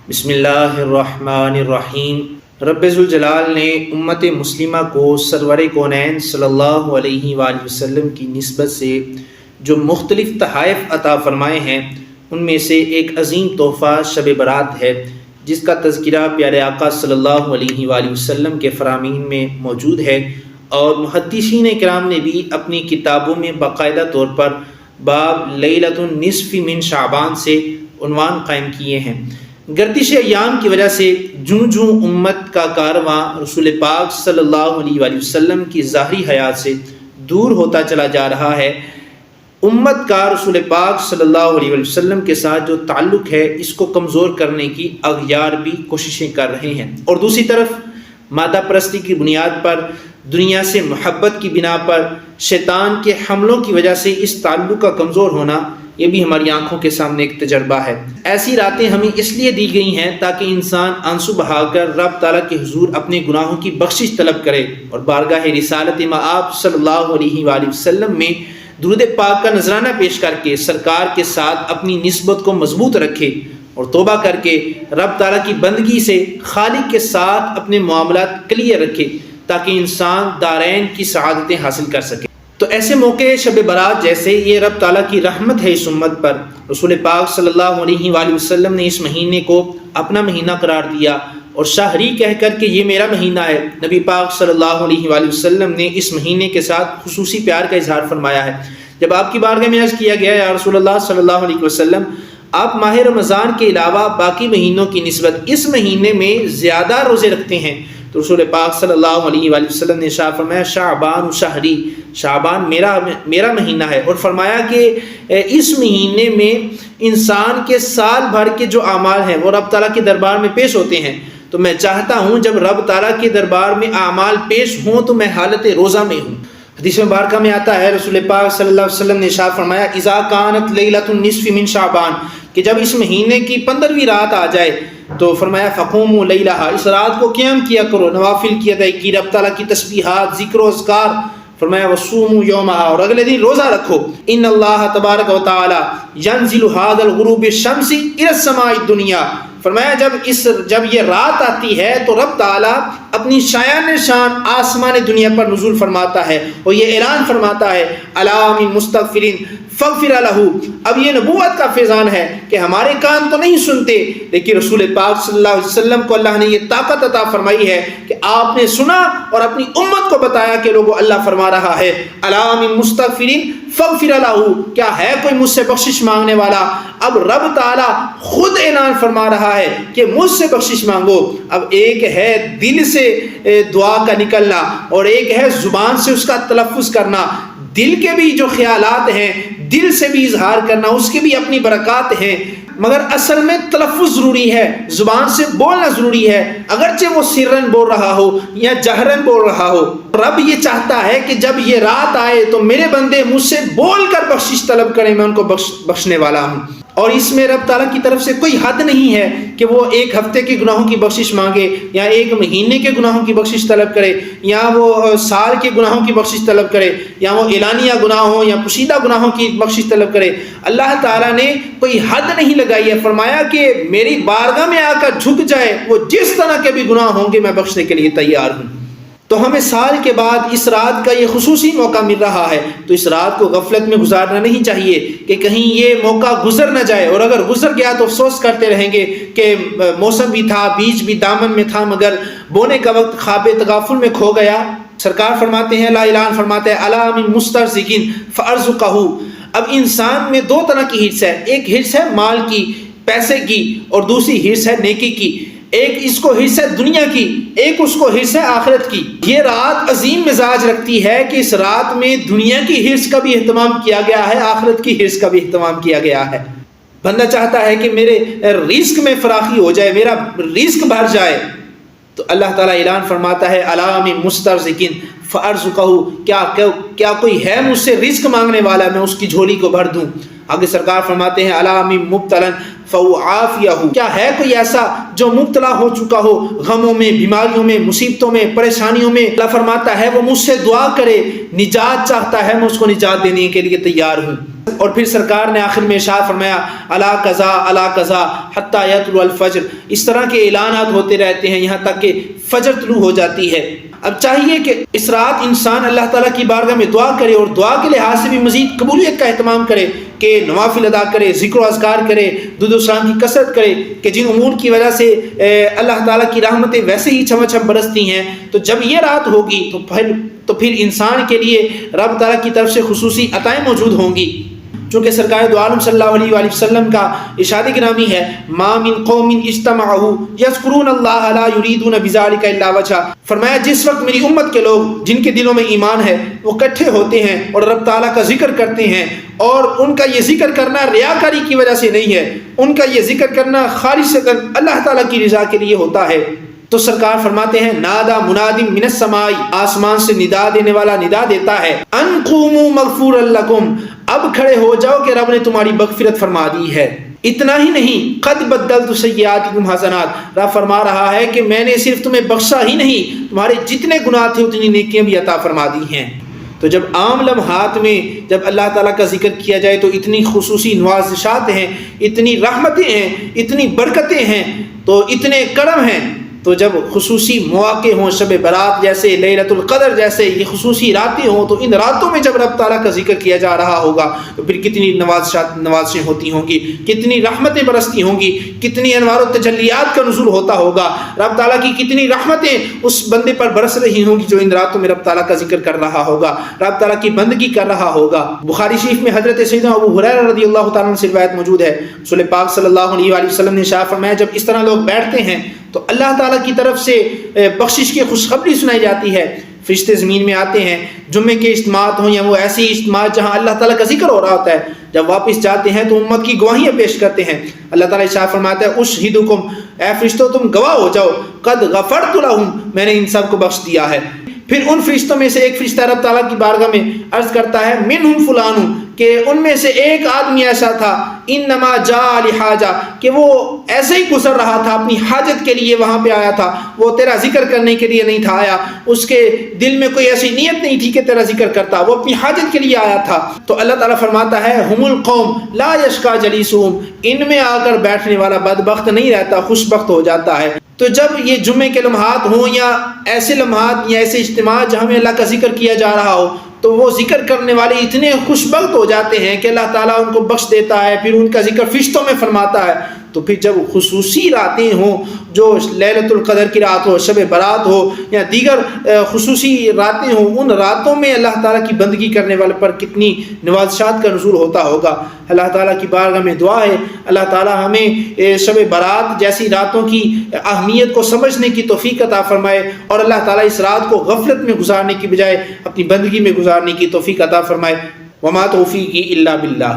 بسم اللہ الرحمن الرحیم۔ رب ذوالجلال نے امت مسلمہ کو سرور کونین صلی اللہ علیہ وآلہ وسلم کی نسبت سے جو مختلف تحائف عطا فرمائے ہیں ان میں سے ایک عظیم تحفہ شب برات ہے، جس کا تذکرہ پیارے آقا صلی اللہ علیہ وآلہ وسلم کے فرامین میں موجود ہے، اور محدثین کرام نے بھی اپنی کتابوں میں باقاعدہ طور پر باب لیلۃ النصف من شعبان سے عنوان قائم کیے ہیں۔ گردش ایام کی وجہ سے جوں امت کا کارواں رسول پاک صلی اللہ علیہ وآلہ وسلم کی ظاہری حیات سے دور ہوتا چلا جا رہا ہے، امت کا رسول پاک صلی اللہ علیہ وآلہ وسلم کے ساتھ جو تعلق ہے اس کو کمزور کرنے کی اغیار بھی کوششیں کر رہے ہیں، اور دوسری طرف مادہ پرستی کی بنیاد پر، دنیا سے محبت کی بنا پر، شیطان کے حملوں کی وجہ سے اس تعلق کا کمزور ہونا یہ بھی ہماری آنکھوں کے سامنے ایک تجربہ ہے۔ ایسی راتیں ہمیں اس لیے دی گئی ہیں تاکہ انسان آنسو بہا کر رب تعالیٰ کے حضور اپنے گناہوں کی بخشش طلب کرے، اور بارگاہ رسالت مآب صلی اللہ علیہ وآلہ وسلم میں درود پاک کا نذرانہ پیش کر کے سرکار کے ساتھ اپنی نسبت کو مضبوط رکھے، اور توبہ کر کے رب تعالیٰ کی بندگی سے خالق کے ساتھ اپنے معاملات کلیئر رکھے تاکہ انسان دارین کی سعادتیں حاصل کر سکے۔ تو ایسے موقع شب برات جیسے یہ رب تعالیٰ کی رحمت ہے اس امت پر۔ رسول پاک صلی اللہ علیہ وآلہ وسلم نے اس مہینے کو اپنا مہینہ قرار دیا اور شہری کہہ کر کہ یہ میرا مہینہ ہے۔ نبی پاک صلی اللہ علیہ وآلہ وسلم نے اس مہینے کے ساتھ خصوصی پیار کا اظہار فرمایا ہے۔ جب آپ کی بارگاہ میں عرض کیا گیا یا رسول اللہ صلی اللہ علیہ وسلم، آپ ماہ رمضان کے علاوہ باقی مہینوں کی نسبت اس مہینے میں زیادہ روزے رکھتے ہیں، تو رسول پاک صلی اللہ علیہ وآلہ وسلم نے ارشاد فرمایا شعبان شہری، شعبان میرا مہینہ ہے، اور فرمایا کہ اس مہینے میں انسان کے سال بھر کے جو اعمال ہیں وہ رب تعالیٰ کے دربار میں پیش ہوتے ہیں، تو میں چاہتا ہوں جب رب تعالیٰ کے دربار میں اعمال پیش ہوں تو میں حالت روزہ میں ہوں۔ حدیث مبارکہ میں آتا ہے رسول پاک صلی اللہ علیہ وسلم نے ارشاد فرمایا اذا کانت لیلۃ النصف من شعبان، کہ جب اس مہینے کی 15ویں رات آ جائے تو فرمایا فقوموا لیلہا، اس رات کو قیام کیا کرو، نوافل کی ادائیگی، رب تعالیٰ کی تسبیحات، ذکر و اذکار، فرمایا وصوموا یومہا، اور اگلے دن روزہ رکھو، ان اللہ تبارک و تعالی ینزل ھذا الغروب الشمس الی السماء الدنیا، فرمایا جب یہ رات آتی ہے تو رب تعالیٰ اپنی شایان شان آسمان دنیا پر نزول فرماتا ہے، اور یہ اعلان فرماتا ہے الا من مستغفرین فاغفر لہ۔ اب یہ نبوت کا فیضان ہے کہ ہمارے کان تو نہیں سنتے، لیکن رسول پاک صلی اللہ علیہ وسلم کو اللہ نے یہ طاقت عطا فرمائی ہے کہ آپ نے سنا اور اپنی امت کو بتایا کہ لوگوں اللہ فرما رہا ہے الا من مستغفرین فاغفر لہ، کیا ہے کوئی مجھ سے بخشش مانگنے والا؟ اب رب تعالیٰ خود اعلان فرما رہا ہے کہ مجھ سے بخشش مانگو۔ اب ایک ہے دل سے دعا کا نکلنا اور ایک ہے زبان سے اس کا تلفظ کرنا، دل کے بھی جو خیالات ہیں دل سے بھی اظہار کرنا، اس کی بھی اپنی برکات ہیں، مگر اصل میں تلفظ ضروری ہے، زبان سے بولنا ضروری ہے، اگرچہ وہ سرن بول رہا ہو یا جہرن بول رہا ہو۔ رب یہ چاہتا ہے کہ جب یہ رات آئے تو میرے بندے مجھ سے بول کر بخشش طلب کریں، میں ان کو بخشنے والا ہوں، اور اس میں رب تعالیٰ کی طرف سے کوئی حد نہیں ہے کہ وہ ایک ہفتے کے گناہوں کی بخشش مانگے یا ایک مہینے کے گناہوں کی بخشش طلب کرے یا وہ سال کے گناہوں کی بخشش طلب کرے یا وہ اعلانیہ گناہ ہو یا پوشیدہ گناہوں کی بخشش طلب کرے۔ اللہ تعالیٰ نے کوئی حد نہیں لگائی ہے، فرمایا کہ میری بارگاہ میں آ کر جھک جائے، وہ جس طرح کے بھی گناہ ہوں گے میں بخشنے کے لیے تیار ہوں۔ تو ہمیں سال کے بعد اس رات کا یہ خصوصی موقع مل رہا ہے، تو اس رات کو غفلت میں گزارنا نہیں چاہیے کہ کہیں یہ موقع گزر نہ جائے، اور اگر گزر گیا تو افسوس کرتے رہیں گے کہ موسم بھی تھا، بیج بھی دامن میں تھا، مگر بونے کا وقت خواب تغافل میں کھو گیا۔ سرکار فرماتے ہیں، اللہ اعلان فرماتا ہے الا من مسترزقین فارزقہ۔ اب انسان میں دو طرح کی حرص ہے، ایک حرص ہے مال کی، پیسے کی، اور دوسری حرص ہے نیکی کی۔ ایک اس کو حرص ہے دنیا کی، ایک اس کو حرص ہے آخرت کی۔ یہ رات عظیم مزاج رکھتی ہے کہ اس رات میں دنیا کی حرص کا بھی اہتمام کیا گیا ہے، آخرت کی حرص کا بھی اہتمام کیا گیا ہے۔ بندہ چاہتا ہے کہ میرے رزق میں فراخی ہو جائے، میرا رزق بھر جائے، تو اللہ تعالیٰ اعلان فرماتا ہے الا من مسترزقین فارزقہ، کیا کوئی ہے مجھ سے رزق مانگنے والا، میں اس کی جھولی کو بھر دوں۔ آگے سرکار فرماتے ہیں الا من مبتلا فَوْعَافِيَهُ، کیا ہے کوئی ایسا جو مبتلا ہو چکا ہو غموں میں، بیماریوں میں، مصیبتوں میں، پریشانیوں میں؟ اللہ فرماتا ہے وہ مجھ سے دعا کرے، نجات چاہتا ہے، میں اس کو نجات دینے کے لیے تیار ہوں۔ اور پھر سرکار نے آخر میں ارشاد فرمایا الا قضا الا قضا حتی یطلع الفجر، اس طرح کے اعلانات ہوتے رہتے ہیں یہاں تک کہ فجر طلوع ہو جاتی ہے۔ اب چاہیے کہ اس رات انسان اللہ تعالیٰ کی بارگاہ میں دعا کرے، اور دعا کے لحاظ سے بھی مزید قبولیت کا اہتمام کرے کہ نوافل ادا کرے، ذکر و اذکار کرے، درود و سلام کی کثرت کرے، کہ جن امور کی وجہ سے اللہ تعالیٰ کی رحمتیں ویسے ہی چھم چھم برستی ہیں۔ تو جب یہ رات ہوگی تو پھر انسان کے لیے رب تعالیٰ کی طرف سے خصوصی عطائیں موجود ہوں گی، چونکہ سرکار دو عالم صلی اللہ علیہ وآلہ وسلم کا ارشاد گرامی ہے ما من قوم اجتمعوا یذکرون اللہ لا یریدون بذلک الا وجہہ، فرمایا جس وقت میری امت کے لوگ جن کے دلوں میں ایمان ہے وہ اکٹھے ہوتے ہیں اور رب تعالیٰ کا ذکر کرتے ہیں، اور ان کا یہ ذکر کرنا ریاکاری کی وجہ سے نہیں ہے، ان کا یہ ذکر کرنا خالصتاً اللہ تعالیٰ کی رضا کے لیے ہوتا ہے، تو سرکار فرماتے ہیں نادا منادی من السماء، آسمان سے ندا دینے والا ندا دیتا ہے ان قوموا مغفورا لکم، اب کھڑے ہو جاؤ کہ رب نے تمہاری مغفرت فرما دی ہے۔ اتنا ہی نہیں قد بدلت سیئاتکم حسنات، رب فرما رہا ہے کہ میں نے صرف تمہیں بخشا ہی نہیں، تمہارے جتنے گناہ تھے اتنی نیکیاں بھی عطا فرما دی ہیں۔ تو جب عام لمحات میں جب اللہ تعالیٰ کا ذکر کیا جائے تو اتنی خصوصی نوازشات ہیں، اتنی رحمتیں ہیں، اتنی برکتیں ہیں، تو اتنے کرم ہیں، تو جب خصوصی مواقع ہوں شب برات جیسے، لیلۃ القدر جیسے یہ خصوصی راتیں ہوں، تو ان راتوں میں جب رب تعالیٰ کا ذکر کیا جا رہا ہوگا تو پھر کتنی نوازشیں ہوتی ہوں گی، کتنی رحمتیں برستی ہوں گی، کتنی انوار و تجلیات کا نزول ہوتا ہوگا، رب تعالیٰ کی کتنی رحمتیں اس بندے پر برس رہی ہوں گی جو ان راتوں میں رب تعالیٰ کا ذکر کر رہا ہوگا، رب تعالیٰ کی بندگی کر رہا ہوگا۔ بخاری شریف میں حضرت سیدنا ابو ہریرہ رضی اللہ تعالیٰ عنہ سے روایت موجود ہے، رسول پاک صلی اللہ علیہ وآلہ وسلم نے ارشاد فرمایا جب اس طرح لوگ بیٹھتے ہیں تو اللہ تعالیٰ کی طرف سے بخشش کی خوشخبری سنائی جاتی ہے، فرشتے زمین میں آتے ہیں، جمعے کے اجتماعات ہوں یا وہ ایسی اجتماعات جہاں اللہ تعالیٰ کا ذکر ہو رہا ہوتا ہے، جب واپس جاتے ہیں تو امت کی گواہیاں پیش کرتے ہیں، اللہ تعالیٰ ارشاد فرماتا ہے اشہدکم، اے فرشتوں تم گواہ ہو جاؤ، قد غفرت لہم، میں نے ان سب کو بخش دیا ہے۔ پھر ان فرشتوں میں سے ایک فرشتہ رب تعالیٰ کی بارگاہ میں عرض کرتا ہے منہم فلان، کہ ان میں سے ایک آدمی ایسا تھا انما جاء لحاجہ، کہ وہ ایسے ہی گزر رہا تھا، اپنی حاجت کے لیے وہاں پہ آیا تھا، وہ تیرا ذکر کرنے کے لیے نہیں تھا آیا، اس کے دل میں کوئی ایسی نیت نہیں تھی کہ تیرا ذکر کرتا، وہ اپنی حاجت کے لیے آیا تھا۔ تو اللہ تعالیٰ فرماتا ہے ہم القوم لا یشقی جلیسہم، ان میں آ کر بیٹھنے والا بدبخت نہیں رہتا، خوش بخت ہو جاتا ہے۔ تو جب یہ جمعے کے لمحات ہوں یا ایسے لمحات یا ایسے اجتماعات جہاں میں اللہ کا ذکر کیا جا رہا ہو، تو وہ ذکر کرنے والے اتنے خوش بخت ہو جاتے ہیں کہ اللہ تعالیٰ ان کو بخش دیتا ہے، پھر ان کا ذکر فرشتوں میں فرماتا ہے۔ تو پھر جب خصوصی راتیں ہوں جو لیلۃ القدر کی رات ہو، شب برات ہو یا دیگر خصوصی راتیں ہوں، ان راتوں میں اللہ تعالیٰ کی بندگی کرنے والے پر کتنی نوازشات کا نزول ہوتا ہوگا۔ اللہ تعالیٰ کی بارگاہ میں دعا ہے اللہ تعالیٰ ہمیں شب برات جیسی راتوں کی اہمیت کو سمجھنے کی توفیق عطا فرمائے، اور اللہ تعالیٰ اس رات کو غفلت میں گزارنے کی بجائے اپنی بندگی میں گزارنے کی توفیق عطا فرمائے۔ وما توفیقی الا باللہ۔